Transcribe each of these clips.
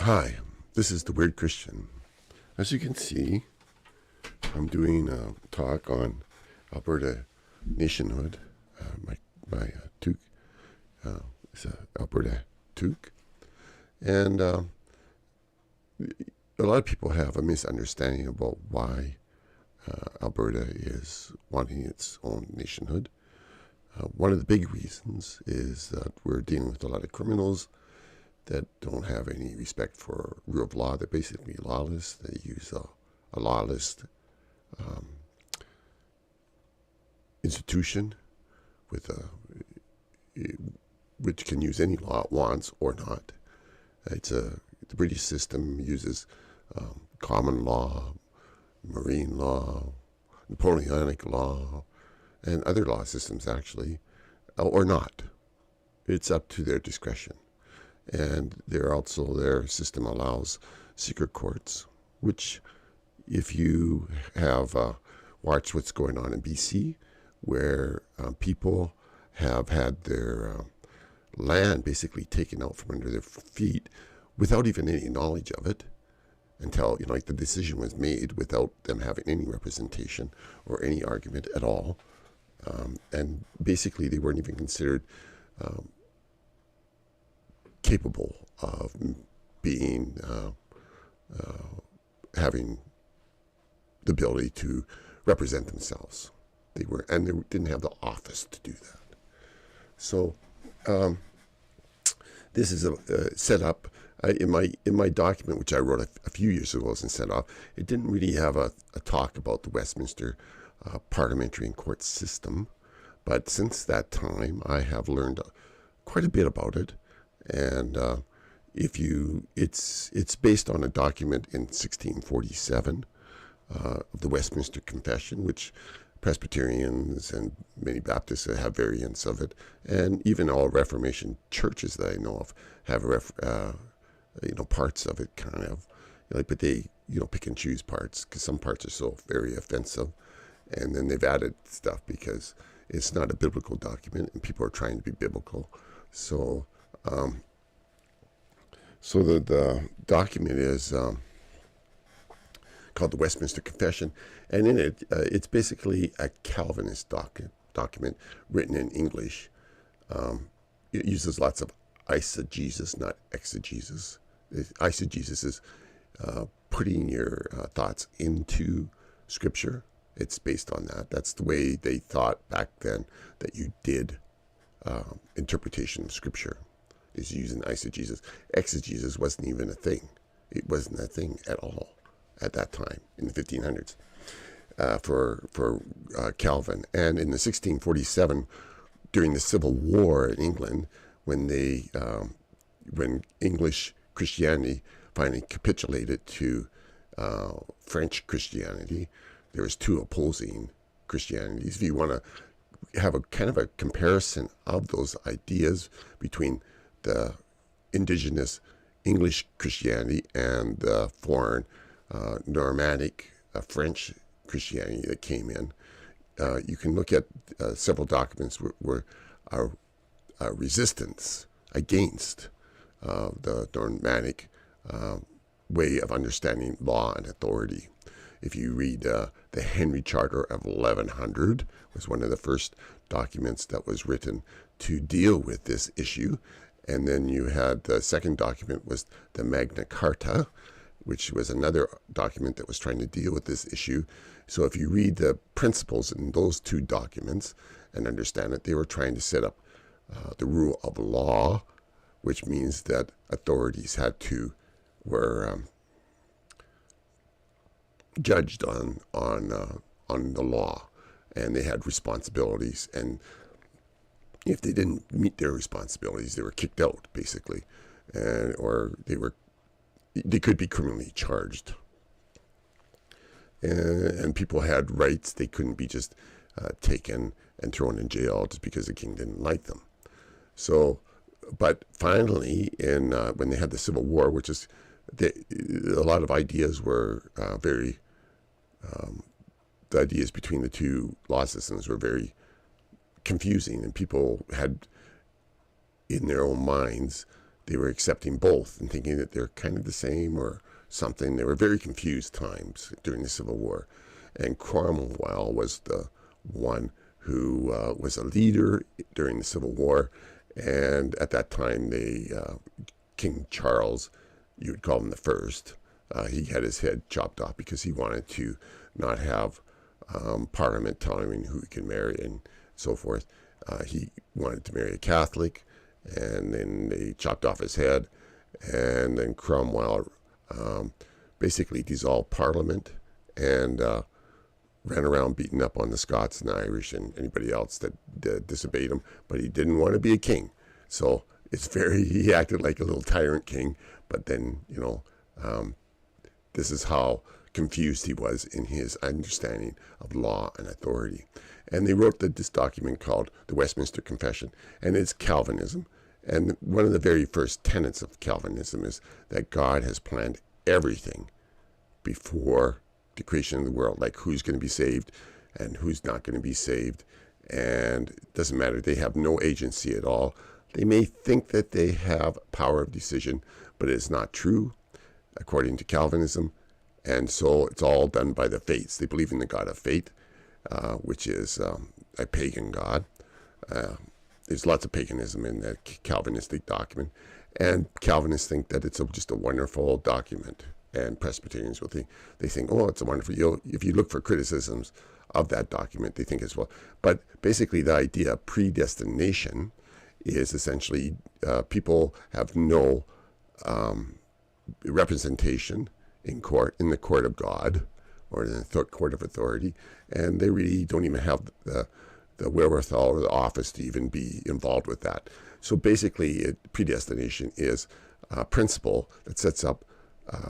Hi, this is the Weird Christian. As you can see, I'm doing a talk on Alberta Nationhood. My toque is a Alberta toque. And a lot of people have a misunderstanding about why Alberta is wanting its own nationhood. One of the big reasons is that we're dealing with a lot of criminals that don't have any respect for rule of law. They're basically lawless. They use a lawless institution with which can use any law it wants or not. The British system uses common law, marine law, Napoleonic law, and other law systems actually, or not. It's up to their discretion. And their system allows secret courts, which if you have watched what's going on in BC, where people have had their land basically taken out from under their feet without even any knowledge of it, until the decision was made without them having any representation or any argument at all. And basically they weren't even considered capable of being having the ability to represent themselves. They didn't have the office to do that. So this is set up in my document, which I wrote a few years ago and set off. It didn't really have a talk about the Westminster parliamentary and court system, but since that time I have learned quite a bit about it. And it's based on a document in 1647 of the Westminster Confession, which Presbyterians and many Baptists have variants of it, and even all Reformation churches that I know of have parts of it kind of, but they pick and choose parts because some parts are so very offensive, and then they've added stuff because it's not a biblical document and people are trying to be biblical. So the document is called the Westminster Confession, and in it, it's basically a Calvinist document written in English. It uses lots of eisegesis, not exegesis. Eisegesis is putting your thoughts into Scripture. It's based on that. That's the way they thought back then that you did interpretation of Scripture, is using eisegesis. Exegesis wasn't even a thing. It wasn't a thing at all at that time in the 1500s for Calvin. And in the 1647, during the Civil War in England, when English Christianity finally capitulated to French Christianity, there was two opposing Christianities. If you want to have a kind of a comparison of those ideas between the indigenous English Christianity and the foreign Normandic French Christianity that came in, you can look at several documents where resistance against the Normandic way of understanding law and authority. If you read the Henry Charter of 1100, was one of the first documents that was written to deal with this issue. And then you had the second document was the Magna Carta, which was another document that was trying to deal with this issue. So if you read the principles in those two documents and understand it, they were trying to set up the rule of law, which means that authorities were judged on the law, and they had responsibilities, and if they didn't meet their responsibilities, they were kicked out basically, or they could be criminally charged. And people had rights. They couldn't be just taken and thrown in jail just because the king didn't like them. So, but finally, when they had the Civil War, which is a lot of ideas were the ideas between the two law systems were very confusing, and people had in their own minds they were accepting both and thinking that they're kind of the same or something. They were very confused times during the Civil War. And Cromwell was the one who was a leader during the Civil War. And at that time, King Charles, you would call him the first, he had his head chopped off because he wanted to not have Parliament telling him who he can marry and so forth. He wanted to marry a Catholic, and then they chopped off his head. And then Cromwell basically dissolved Parliament and ran around beating up on the Scots and the Irish and anybody else that disobeyed him. But he didn't want to be a king. So he acted like a little tyrant king. But then, this is how confused he was in his understanding of law and authority. And they wrote this document called the Westminster Confession, and it's Calvinism. And one of the very first tenets of Calvinism is that God has planned everything before the creation of the world, like who's going to be saved and who's not going to be saved. And it doesn't matter. They have no agency at all. They may think that they have power of decision, but it's not true, according to Calvinism. And so it's all done by the fates. They believe in the God of fate, which is a pagan god. There's lots of paganism in that Calvinistic document. And Calvinists think that it's just a wonderful document. And Presbyterians will think, oh, it's a wonderful, if you look for criticisms of that document, they think as well. But basically the idea of predestination is essentially people have no representation in the court of God or in the court of authority, and they really don't even have the wherewithal or the office to even be involved with that. So basically, predestination is a principle that sets up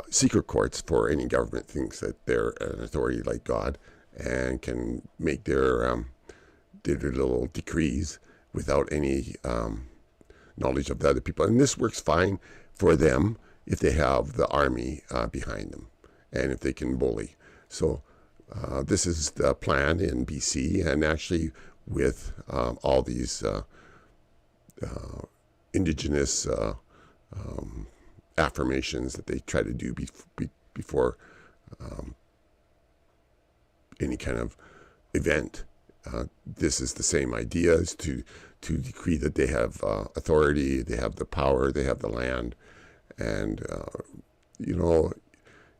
secret courts for any government thinks that they're an authority like God and can make their little decrees without any knowledge of the other people. And this works fine for them if they have the army behind them and if they can bully. So this is the plan in BC, and actually with all these indigenous affirmations that they try to do before any kind of event. This is the same idea, is to decree that they have authority, they have the power, they have the land. And,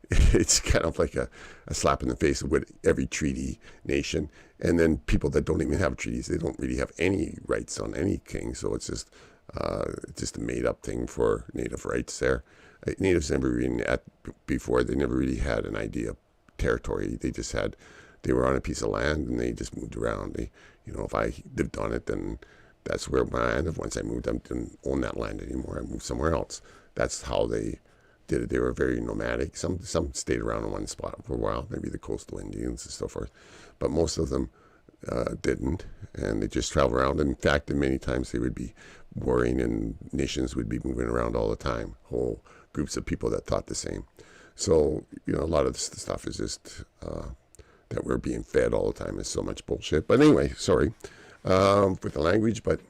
it's kind of like a slap in the face of every treaty nation. And then people that don't even have treaties, they don't really have any rights on any king. So it's just a made-up thing for native rights there. Natives never really, before, they never really had an idea of territory. They were on a piece of land and they just moved around. If I lived on it, then that's where my land. Once I moved, I didn't own that land anymore. I moved somewhere else. That's how they did it. They were very nomadic. Some stayed around in one spot for a while, maybe the coastal Indians and so forth. But most of them didn't, and they just traveled around. In fact, many times they would be warring, and nations would be moving around all the time, whole groups of people that thought the same. So, a lot of this stuff is just that we're being fed all the time is so much bullshit. But anyway, sorry with the language, but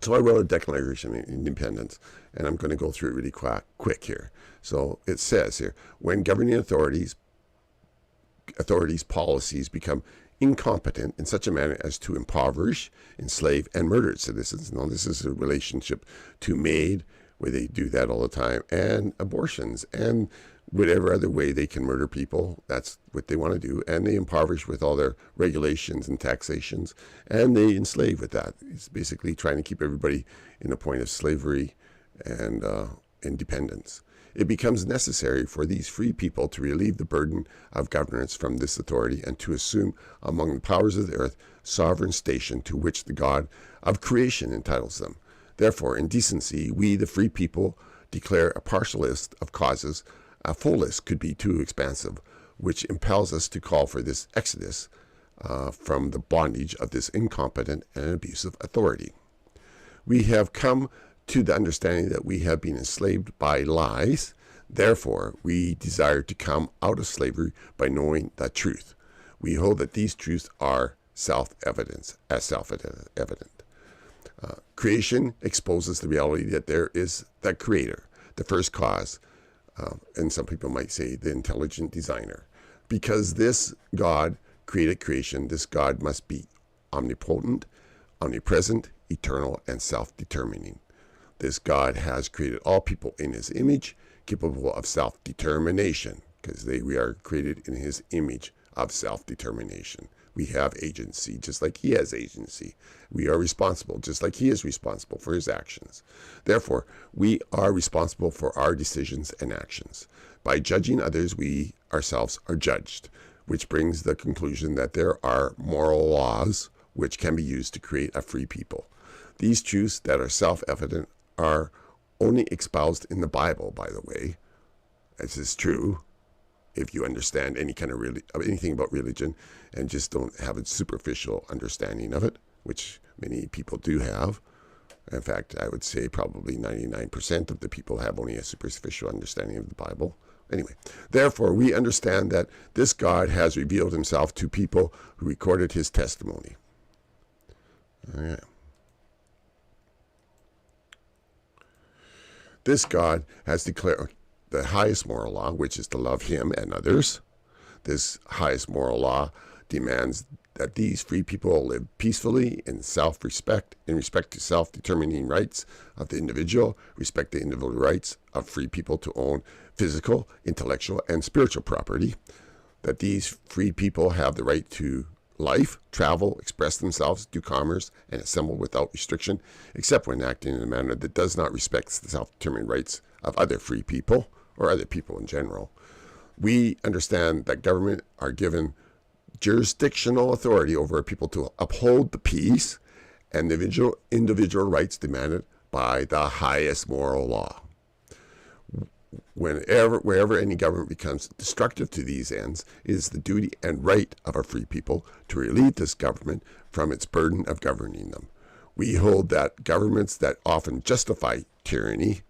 so I wrote a Declaration of Independence, and I'm going to go through it really quick here. So it says here, when governing authorities' policies become incompetent in such a manner as to impoverish, enslave, and murder its citizens. Now, this is a relationship to MAID, where they do that all the time, and abortions, and whatever other way they can murder people. That's what they want to do. And they impoverish with all their regulations and taxations, and they enslave with that. It's basically trying to keep everybody in a point of slavery and independence. It becomes necessary for these free people to relieve the burden of governance from this authority and to assume among the powers of the earth sovereign station to which the God of creation entitles them. Therefore, in decency, we, the free people, declare a partial list of causes. A full list could be too expansive, which impels us to call for this exodus from the bondage of this incompetent and abusive authority. We have come to the understanding that we have been enslaved by lies. Therefore, we desire to come out of slavery by knowing the truth. We hold that these truths are self-evident. Creation exposes the reality that there is that creator, the first cause, and some people might say the intelligent designer. Because this God created creation, this God must be omnipotent, omnipresent, eternal, and self-determining. This God has created all people in his image, capable of self-determination, because we are created in his image of self-determination. We have agency, just like he has agency. We are responsible, just like he is responsible for his actions. Therefore, we are responsible for our decisions and actions. By judging others, we ourselves are judged, which brings the conclusion that there are moral laws which can be used to create a free people. These truths that are self-evident are only espoused in the Bible, by the way. This is true if you understand any kind of anything about religion and just don't have a superficial understanding of it, which many people do have. In fact, I would say probably 99% of the people have only a superficial understanding of the Bible. Anyway, therefore, we understand that this God has revealed himself to people who recorded his testimony. Okay. This God has declared the highest moral law, which is to love him and others. This highest moral law demands that these free people live peacefully in self-respect, in respect to self-determining rights of the individual, respect the individual rights of free people to own physical, intellectual, and spiritual property, that these free people have the right to life, travel, express themselves, do commerce, and assemble without restriction, except when acting in a manner that does not respect the self-determined rights of other free people, or other people in general. We understand that government are given jurisdictional authority over people to uphold the peace and the individual rights demanded by the highest moral law. Wherever any government becomes destructive to these ends, it is the duty and right of our free people to relieve this government from its burden of governing them. We hold that governments that often justify tyranny,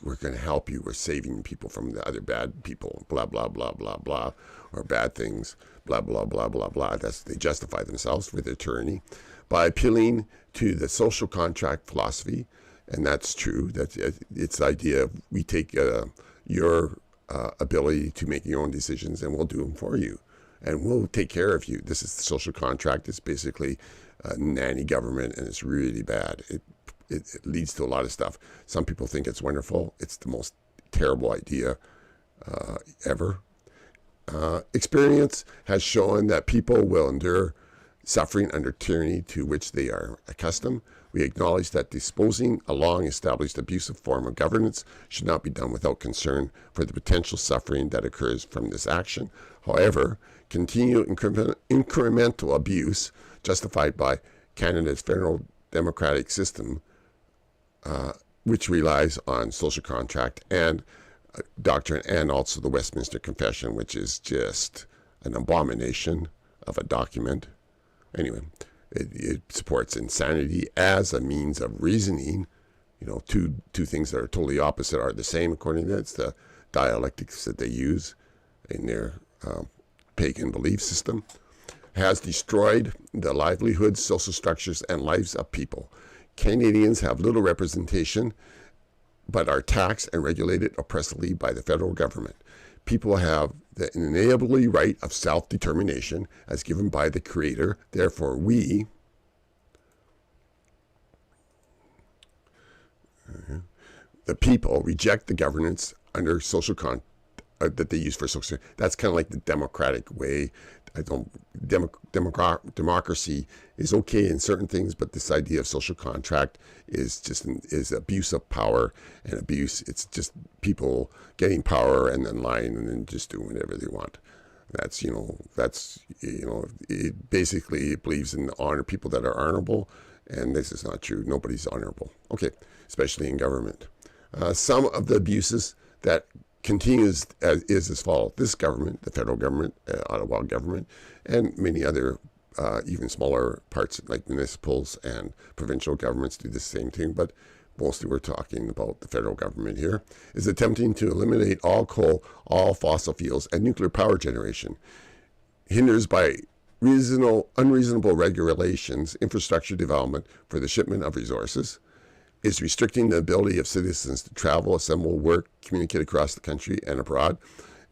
we're going to help you, we're saving people from the other bad people, blah, blah, blah, blah, blah, or bad things, blah, blah, blah, blah, blah. They justify themselves with their tyranny by appealing to the social contract philosophy. And that's true. It's the idea of we take your ability to make your own decisions and we'll do them for you. And we'll take care of you. This is the social contract. It's basically a nanny government, and it's really bad. It leads to a lot of stuff. Some people think it's wonderful. It's the most terrible idea ever. Experience has shown that people will endure suffering under tyranny to which they are accustomed. We acknowledge that disposing a long-established abusive form of governance should not be done without concern for the potential suffering that occurs from this action. However, continued incremental abuse justified by Canada's federal democratic system, which relies on social contract and doctrine, and also the Westminster Confession, which is just an abomination of a document. Anyway, it supports insanity as a means of reasoning. You know, two things that are totally opposite are the same, according to that. It's the dialectics that they use in their pagan belief system. Has destroyed the livelihoods, social structures, and lives of people. Canadians have little representation, but are taxed and regulated oppressively by the federal government. People have the inalienable right of self-determination as given by the Creator. Therefore, we, the people, reject the governance under social that they use for social. That's kind of like the democratic way. Democracy is okay in certain things, but this idea of social contract is abuse of power and abuse. It's just people getting power and then lying and then just doing whatever they want. It basically believes in honor, people that are honorable, and this is not true. Nobody's honorable. Okay, especially in government. Some of the abuses that continues is as follows. This government, the federal government, Ottawa government, and many other even smaller parts like municipals and provincial governments do the same thing, but mostly we're talking about the federal government here, is attempting to eliminate all coal, all fossil fuels, and nuclear power generation. Hinders by unreasonable regulations, infrastructure development for the shipment of resources, is restricting the ability of citizens to travel, assemble, work, communicate across the country and abroad.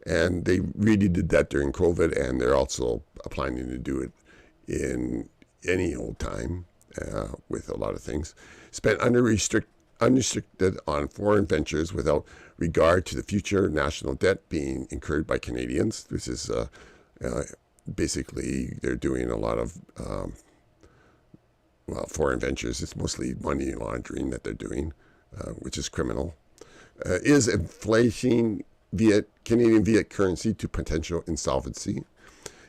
And they really did that during COVID, and they're also planning to do it in any old time with a lot of things. Spent unrestricted on foreign ventures without regard to the future national debt being incurred by Canadians. This is basically, they're doing a lot of foreign ventures. It's mostly money laundering that they're doing, which is criminal. Is inflating Canadian fiat currency to potential insolvency.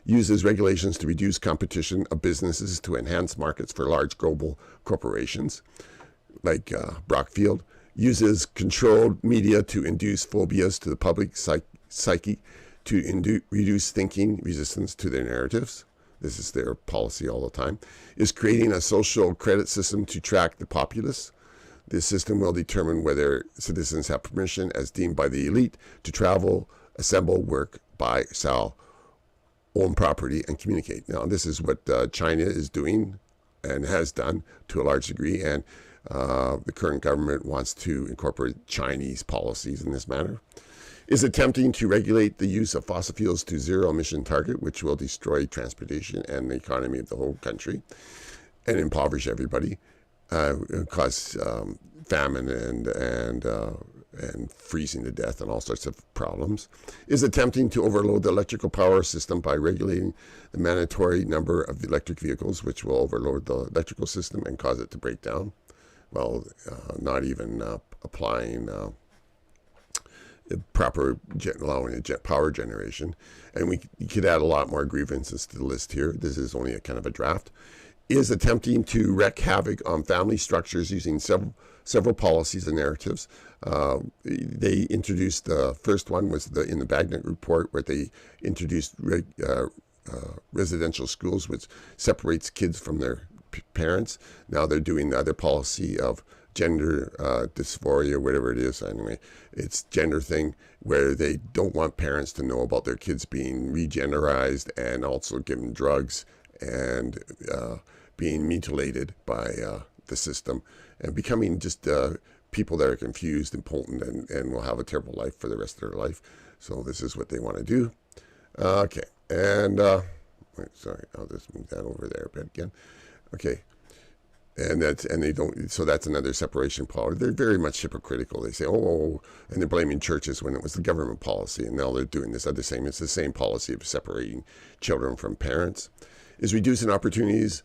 Uses regulations to reduce competition of businesses to enhance markets for large global corporations, like Brockfield. Uses controlled media to induce phobias to the public psyche to reduce thinking resistance to their narratives. This is their policy all the time. Is creating a social credit system to track the populace. This system will determine whether citizens have permission, as deemed by the elite, to travel, assemble, work, buy, sell, own property, and communicate. Now, this is what China is doing and has done to a large degree, and the current government wants to incorporate Chinese policies in this manner. Is attempting to regulate the use of fossil fuels to zero emission target, which will destroy transportation and the economy of the whole country and impoverish everybody, cause famine and freezing to death and all sorts of problems. Is attempting to overload the electrical power system by regulating the mandatory number of electric vehicles, which will overload the electrical system and cause it to break down. Well, not even applying proper allowing power generation. And we could add a lot more grievances to the list here. This is only a kind of a draft. Is attempting to wreak havoc on family structures using several policies and narratives. They introduced, the first one was in the Bagnet report, where they introduced residential schools, which separates kids from their parents. Now they're doing the other policy of gender dysphoria, whatever it is. Anyway, it's gender thing, where they don't want parents to know about their kids being regenderized and also given drugs and being mutilated by the system and becoming just people that are confused and potent and will have a terrible life for the rest of their life. So this is what they want to do. Okay, and sorry, I'll just move that over there a bit again. Okay. And they don't, so that's another separation policy. They're very much hypocritical. They say, and they're blaming churches when it was the government policy, and now they're doing this other thing. It's the same policy of separating children from parents. Is reducing opportunities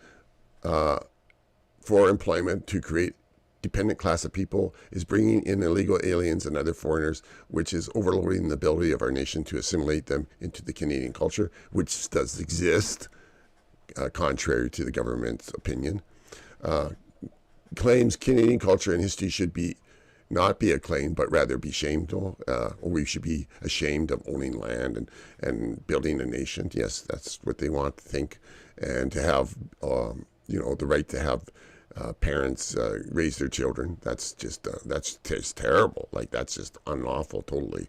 for employment to create dependent class of people. Is bringing in illegal aliens and other foreigners, which is overloading the ability of our nation to assimilate them into the Canadian culture, which does exist, contrary to the government's opinion. Claims Canadian culture and history should not be acclaimed, but rather be shamed. We should be ashamed of owning land and building a nation. Yes, that's what they want to think, and to have the right to have parents raise their children. That's just terrible. Like, that's just unlawful totally.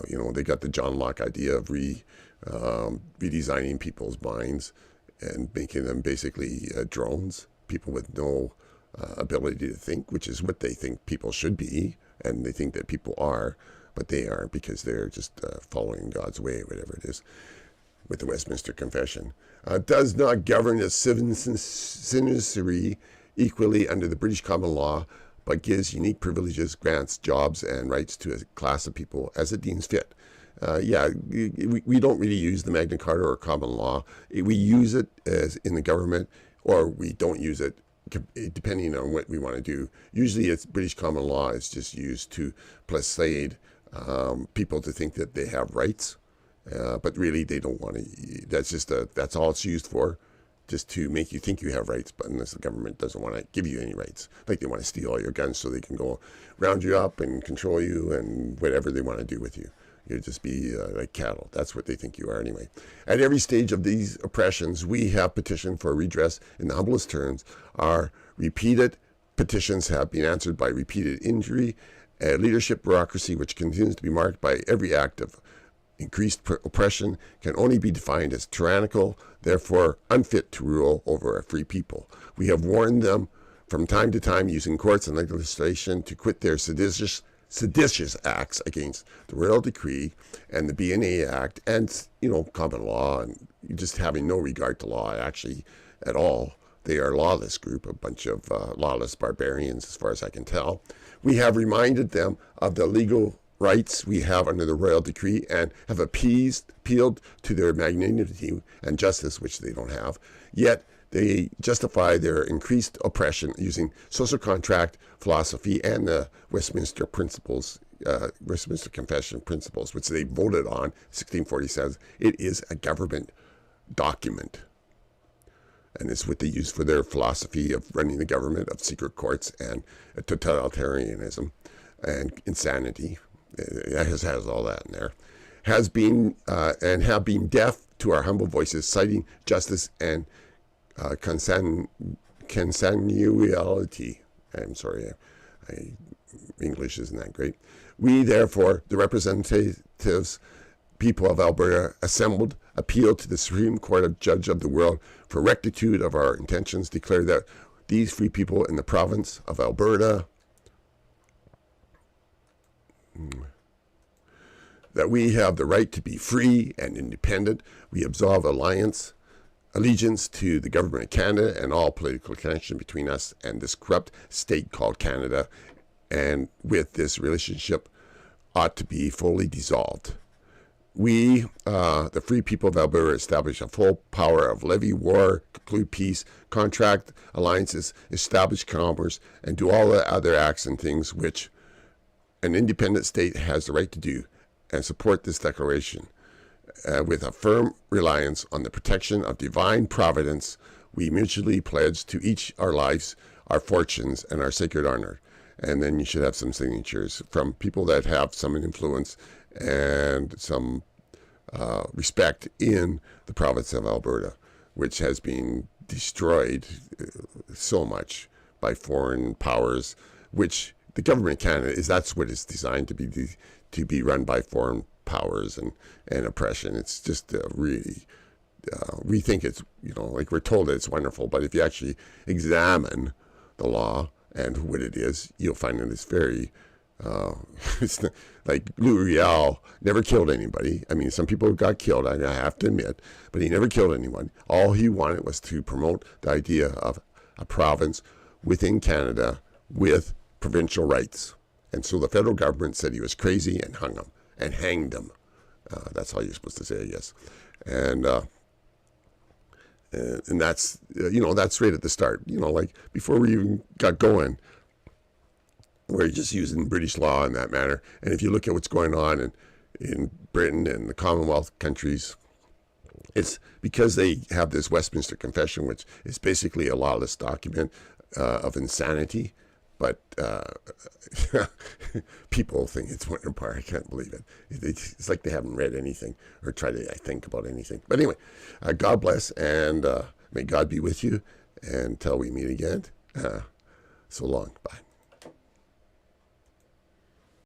They got the John Locke idea of redesigning people's minds and making them basically drones. People with no ability to think, which is what they think people should be, and they think that people are, but they aren't, because they're just following God's way, whatever it is, with the Westminster Confession. Does not govern the citizenry equally under the British common law, but gives unique privileges, grants, jobs, and rights to a class of people as it deems fit. We don't really use the Magna Carta or common law. We use it as in the government, or we don't use it, depending on what we want to do. Usually it's British common law is just used to placate people to think that they have rights, but really they don't want to. That's all it's used for, just to make you think you have rights, but unless the government doesn't want to give you any rights. Like, they want to steal all your guns so they can go round you up and control you and whatever they want to do with you. You'll just be like cattle. That's what they think you are anyway. At every stage of these oppressions, we have petitioned for redress in the humblest terms. Our repeated petitions have been answered by repeated injury, a leadership bureaucracy which continues to be marked by every act of increased oppression can only be defined as tyrannical, therefore unfit to rule over a free people. We have warned them from time to time using courts and legislation to quit their seditious acts against the Royal Decree and the BNA Act and, common law, and just having no regard to law actually at all. They are a lawless group, a bunch of lawless barbarians as far as I can tell. We have reminded them of the legal rights we have under the Royal Decree and have appealed to their magnanimity and justice, which they don't have. Yet they justify their increased oppression using social contract philosophy and the Westminster Principles, Westminster Confession Principles, which they voted on 1647. It is a government document. And it's what they use for their philosophy of running the government, of secret courts and totalitarianism and insanity. It has all that in there. Has been and have been deaf to our humble voices, citing justice and consanguinity. I'm sorry, English isn't that great. We, therefore, the representatives, people of Alberta, assembled, appeal to the Supreme Court of Judge of the World for rectitude of our intentions, declare that these free people in the province of Alberta, that we have the right to be free and independent. We absolve allegiance to the government of Canada and all political connection between us and this corrupt state called Canada, and with this relationship ought to be fully dissolved. We, the free people of Alberta, establish a full power of levy war, conclude peace, contract alliances, establish commerce, and do all the other acts and things which an independent state has the right to do, and support this declaration. With a firm reliance on the protection of divine providence, we mutually pledge to each our lives, our fortunes, and our sacred honor. And then you should have some signatures from people that have some influence and some respect in the province of Alberta, which has been destroyed so much by foreign powers, which the government of Canada that's what it's designed to be run by foreign powers and oppression. It's just really, we think it's, like we're told that it's wonderful, but if you actually examine the law and what it is, you'll find that it's very, it's not, like Louis Riel never killed anybody. I mean, some people got killed, I have to admit, but he never killed anyone. All he wanted was to promote the idea of a province within Canada with provincial rights. And so the federal government said he was crazy and hung him and hanged him. That's all you're supposed to say, I guess. And that's, that's right at the start. Like before we even got going, we're just using British law in that manner. And if you look at what's going on in Britain and the Commonwealth countries, it's because they have this Westminster Confession, which is basically a lawless document of insanity. But people think it's wonderful. I can't believe it. It's like they haven't read anything or tried to think about anything. But anyway, God bless, and may God be with you until we meet again. So long. Bye.